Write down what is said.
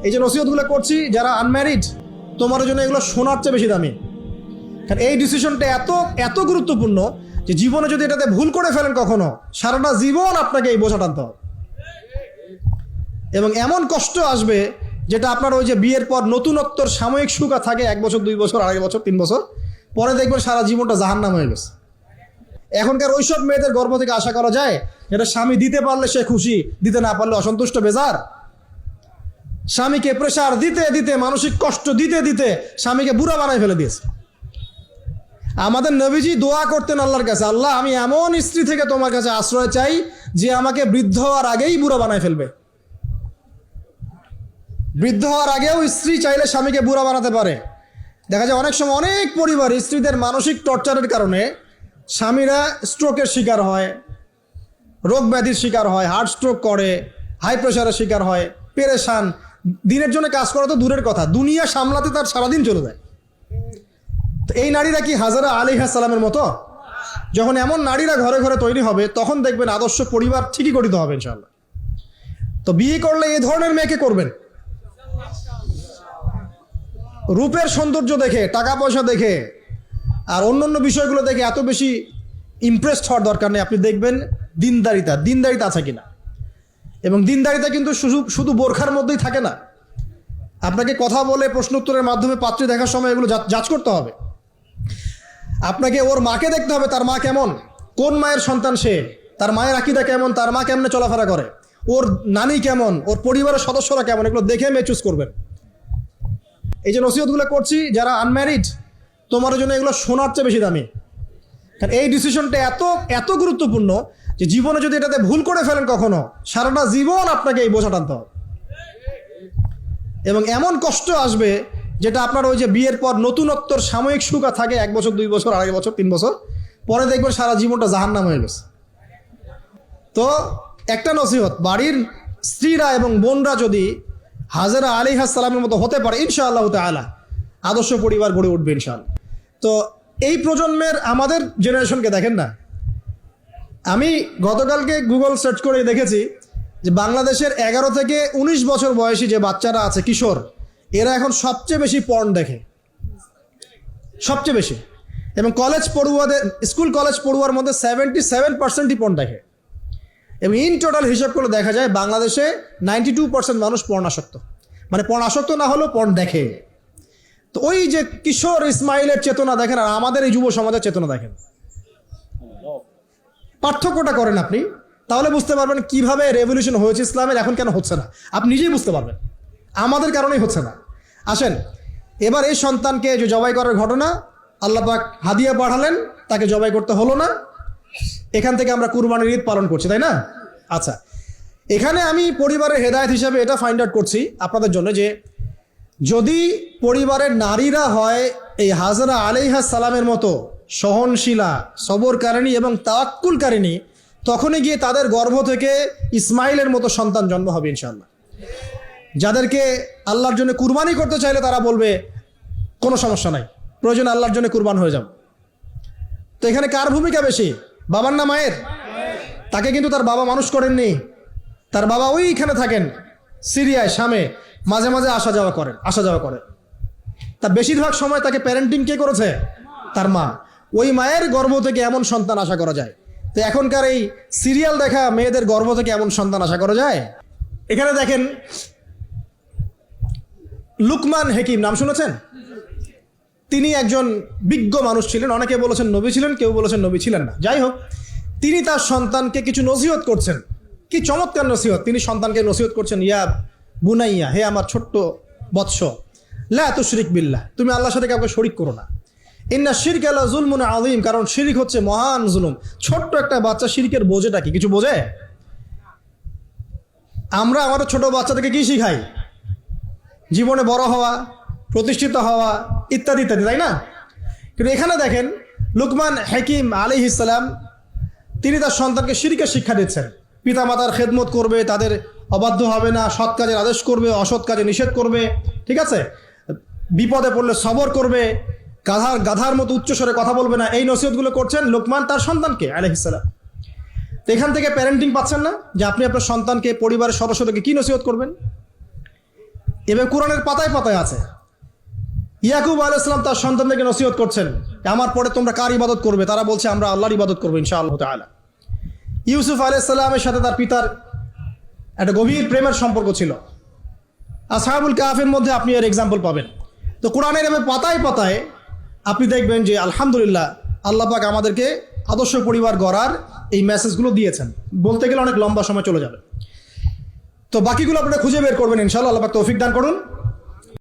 এই যে নসিহতগুলো করছি যারা আনম্যারিড, তোমার জন্য এগুলো শোনার চেয়ে বেশি দামি। কারণ এই ডিসিশনটা এত এত গুরুত্বপূর্ণ যে জীবনে যদি এটাতে ভুল করে ফেলেন কখনো, সারাটা জীবন আপনাকে এই বোঝা টানতে হবে এবং এমন কষ্ট আসবে যেটা আপনার ওই যে বিয়ের পর নতুনত্বর সাময়িক সুখ থাকে 1 বছর 2 বছর 2.5 বছর 3 বছর পরে দেখবেন সারা জীবনটা জাহান্নাম হয়ে গেছে। এখনকার ওইসব মেয়েদের গর্ভ থেকে আশা করা যায় যেটা স্বামী দিতে পারলে সে খুশি, দিতে না পারলে অসন্তুষ্ট বেজার। স্বামীকে প্রেসার দিতে দিতে, মানসিক কষ্ট দিতে দিতে স্বামীকে বুড়া বানায় ফেলে দিয়েছে। আমাদের নবীজি দোয়া করতেন আল্লাহর কাছে, আল্লাহ আমি এমন স্ত্রী থেকে তোমার কাছে আশ্রয় চাই যে আমাকে বৃদ্ধ হওয়ার আগেই বুড়া বানায় ফেলবে। বৃদ্ধ হওয়ার আগেও স্ত্রী চাইলে স্বামীকে বুড়া বানাতে পারে। দেখা যায় অনেক সময় অনেক পরিবার স্ত্রীদের মানসিক টর্চারের কারণে স্বামীরা স্ট্রোকের শিকার হয়, রোগ ব্যাধির শিকার হয়, হার্ট স্ট্রোক করে, হাই প্রেশারের শিকার হয়, পেরেশান। দিনের জন্য কাজ করা তো দূরের কথা, দুনিয়া সামলাতে তার সারাদিন চলে যায়। তো এই নারীরা কি হাজারা আলাইহিস সালামের মতো? যখন এমন নারীরা ঘরে ঘরে তৈরি হবে তখন দেখবেন আদর্শ পরিবার ঠিকই গঠিত হবে ইনশাআল্লাহ। তো বিয়ে করলে এই ধরনের মেয়েকে করবেন। রূপের সৌন্দর্য দেখে, টাকা পয়সা দেখে আর অন্যান্য বিষয়গুলো দেখে এত বেশি ইমপ্রেসড হওয়ার দরকার নেই। আপনি দেখবেন দিনদারিতা আছে কিনা। এবং দিনদারিতা কিন্তু শুধু বোরখার মধ্যেই থাকে না। আপনাকে কথা বলে প্রশ্ন উত্তরের মাধ্যমে পাত্রী দেখার সময় এগুলো যাচ করতে হবে। আপনাকে ওর মাকে দেখতে হবে, তার মা কেমন, কোন মায়ের সন্তান সে, তার মায়ের আকীদা কেমন, তার মা কেমনে চলাফেরা করে, ওর নানি কেমন, ওর পরিবারের সদস্যরা কেমন, এগুলো দেখে মেয়ে চুজ করবেন। এই যে নসিহতগুলো করছি যারা আনম্যারিড, তোমার জন্য এগুলো শোনার চেয়ে বেশি দামি। কারণ এই ডিসিশনটা এত এত গুরুত্বপূর্ণ যে জীবনে যদি এটাতে ভুল করে ফেলেন কখনো, সারাটা জীবন আপনাকে এই বোঝা টানতে হবে এবং এমন কষ্ট আসবে যেটা আপনার ওই যে বিয়ের পর নতুনত্বর সাময়িক সুখ থাকে 1 বছর 2 বছর 2.5 বছর 3 বছর পরে দেখবেন সারা জীবনটা জাহান্নাম হয়ে গেছে। তো একটা নসিহত, বাড়ির স্ত্রীরা এবং বোনরা যদি হাজেরা আলাইহিস সালামের মতো হতে পারে ইনশাআল্লাহ তাআলা আদর্শ পরিবার গড়ে উঠবে ইনশাআল্লাহ। তো এই প্রজন্মের আমাদের জেনারেশনকে দেখেন না, আমি গতকালকে গুগল সার্চ করে দেখেছি যে বাংলাদেশের 11 থেকে 19 বছর বয়সী যে বাচ্চারা আছে, কিশোর, এরা এখন সবচেয়ে বেশি পর্ন দেখে, সবচেয়ে বেশি। এবং স্কুল কলেজ পড়ুয়ার মধ্যে 77%ই পর্ন দেখে। এবং ইন টোটাল হিসাব করে দেখা যায় বাংলাদেশে 92% মানুষ পর্ন আসক্ত, মানে পর্ন আসক্ত না হলেও পর্ন দেখে। তো ওই যে কিশোর ইসমাইলের চেতনা দেখেন আর আমাদের এই যুব সমাজের চেতনা দেখেন, পার্থক্যটা করেন আপনি, তাহলে বুঝতে পারবেন কিভাবে রেভলিউশন হয়েছে ইসলামের, এখন কেন হচ্ছে না আপনি নিজেই বুঝতে পারবেন। আমাদের কারণেই হচ্ছে না। আসেন এবার এই সন্তানকে যে জবাই করার ঘটনা, আল্লাহ পাক হাদিয়া পাঠালেন, তাকে জবাই করতে হলো না, এখান থেকে আমরা কুরবানির ঈদ পালন করছি, তাই না? আচ্ছা, এখানে আমি পরিবারের হেদায়েত হিসাবে এটা ফাইন্ড আউট করছি আপনাদের জন্য যে যদি পরিবারের নারীরা হয় এই হাজরা আলাইহিস সালামের মতো সহনশীলা, সবরকারিণী এবং তাওয়াক্কুলকারিণী, তখনই গিয়ে তাদের গর্ভ থেকে ইসমাইলের মতো সন্তান জন্ম হবে ইনশাআল্লাহ। যাদেরকে আল্লাহর জন্য কুরবানি করতে চাইলে তারা বলবে কোনো সমস্যা নাই, প্রয়োজন আল্লাহর জন্য কুরবান হয়ে যাও। তো এখানে কার ভূমিকা বেশি, বাবার না মায়ের? তাকে কিন্তু তার বাবা মানুষ করেননি, তার বাবা ওইখানে থাকেন সিরিয়ায়, শামে, মাঝে মাঝে আসা যাওয়া করেন। তার বেশিরভাগ সময় তাকে প্যারেন্টিং কে করেছে? তার মা। ওই মায়ের গর্ভ থেকে এমন সন্তান আশা করা যায়। তো এখনকার এই সিরিয়াল দেখা মেয়েদের গর্ভ থেকে এমন সন্তান আশা করা যায়? এখানে দেখেন লুকমান হাকিম, নাম শুনেছেন? তিনি একজন বিজ্ঞ মানুষ ছিলেন, অনেকে বলেছেন নবী ছিলেন, কেউ বলেছেন নবী ছিলেন না। যাই হোক, তিনি তার সন্তানকে কিছু নসিহত করছেন। কি চমৎকার নসিহত! তিনি সন্তানকে নসিহত করছেন, ইয়া বুনাইয়া, হে আমার ছোট্ট বৎস, লা তুশরিক বিল্লাহ, তুমি আল্লাহর সাথে কাউকে শরিক করো না। ইন্না শিরকা লা যুলমুন আযীম, কারণ শিরক হচ্ছে মহান জুলুম। ছোট্ট একটা বাচ্চা শিরকের বোঝেটা কি কিছু বোঝে? আমরা আমাদের ছোট বাচ্চাদেরকে কি শিখাই? জীবনে বড় হওয়া, প্রতিষ্ঠিত হওয়া, ইত্যাদি ইত্যাদি, তাই না? কিন্তু এখানে দেখেন লুকমান হাকিম আলাইহিস সালাম, তিনি তার সন্তানকে শিরকের শিক্ষা দিচ্ছেন। পিতা মাতার খেদমত করবে, তাদের অবাধ্য হবে না, সৎ কাজের আদেশ করবে, অসৎ কাজে নিষেধ করবে, ঠিক আছে? বিপদে পড়লে সবর করবে, গাধার মতো উচ্চস্বরে কথা বলবে না। এই নসিহতগুলো করছেন লুকমান তার সন্তানকে আলাইহিস সালাম। তো এখান থেকে প্যারেন্টিং পাচ্ছেন না যে আপনি আপনার সন্তানকে, পরিবারের সদস্যদেরকে কি নসিহত করবেন? এবার কোরআনের পাতায় পাতায় আছে। ইয়াকুব আলাইহিস সালাম তার সন্তানদেরকে নসিহত করছেন, আমার পরে তোমরা কার ইবাদত করবে? তারা বলছে আমরা আল্লাহর ইবাদত করবো ইনশাআল্লাহ তাআলা। ইউসুফ আলাইহিস সালামের সাথে তার পিতার একটা গভীর প্রেমের সম্পর্ক ছিল। আসহাবুল কাহফের মধ্যে আপনি এর এক্সাম্পল পাবেন। তো কোরআনের এভাবে পাতায় পাতায় আপনি দেখবেন যে আলহামদুলিল্লাহ আল্লাহ পাক আমাদেরকে আদর্শ পরিবার গড়ার এই মেসেজগুলো দিয়েছেন। বলতে গেলে অনেক লম্বা সময় চলে যাবে, তো বাকিগুলো আপনারা খুঁজে বের করবেন ইনশাআল্লাহ। আল্লাহ পাক তৌফিক দান করুন।